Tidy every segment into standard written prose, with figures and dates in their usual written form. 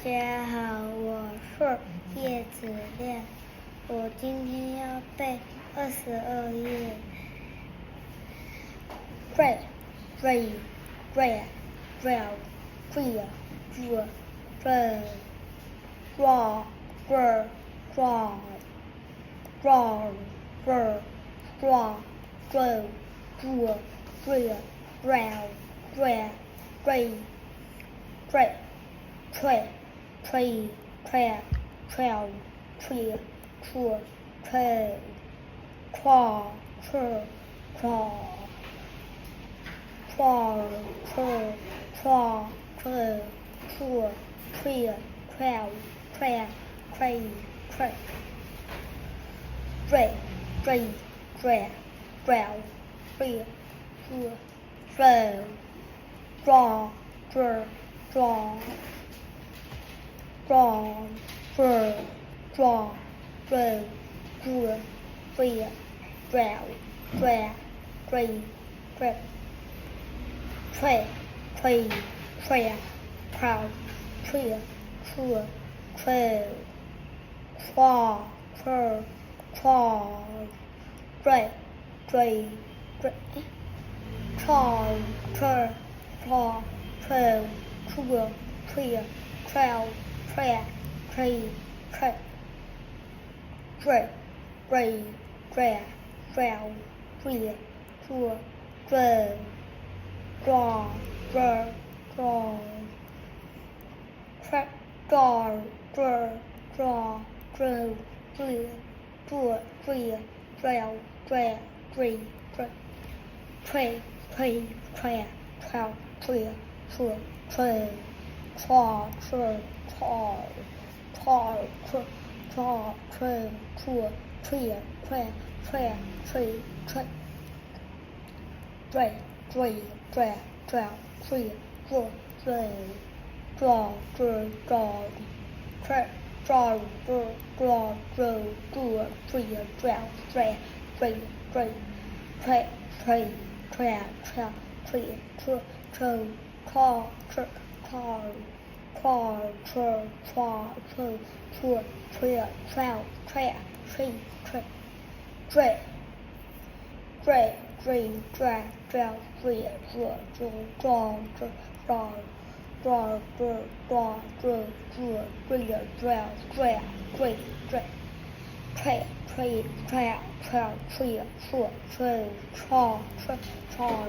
家好，我是叶子亮，我今天要背22页。Red, red, red, red, clear, clear, red, raw, raw, raw, raw, raw, raw, raw, raw, real, brown, red, gray, red, tray, tray, tray, trail, tree, true, trail, claw, claw, claw, claw, claw, claw, claw, true, tree, trail, trail, tray, tray, ray, ray, ray, brown, real, true, trail, draw, draw, draw, draw, draw, draw, draw, draw, real, brown, red, gray, red, tray, tray, tray, proud, tree, true, trail, claw, claw, claw, ray, gray, gray, claw, claw, claw, trail, true, tree, trail, trail, tree, trail, gray, gray, gray, trail, tree, true, trail, draw, draw, draw, track, draw, draw, draw, draw, tree, draw, tree, trail, trail, tree, trail, tray, tray, tray, trail, tree, true, trail, claw, trail, claw, claw, claw, trail, true, tree, trail, trail, tree, trail, dray, dray, dray, trail, tree, draw, trail, draw, draw, draw, trail, draw, draw, draw, draw, draw, tree, trail, trail, dray, dray, tray, tray, trail, trail, tree, true, trail, claw, claw, claw, claw, trail, claw, trail, true, trail, trail, trail, tree, trail, dray, dray, dray, dray, trail, tree, draw, draw, draw, draw, draw, draw, draw, draw, draw, tree, trail, trail, dray, dray, tray, tray, trail, trail, tree, true, trail, claw, trail, claw,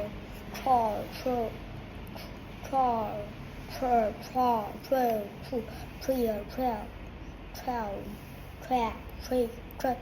claw, trail, claw, trail, claw, trail, true, tree, trail, trail, trail, tree, trail,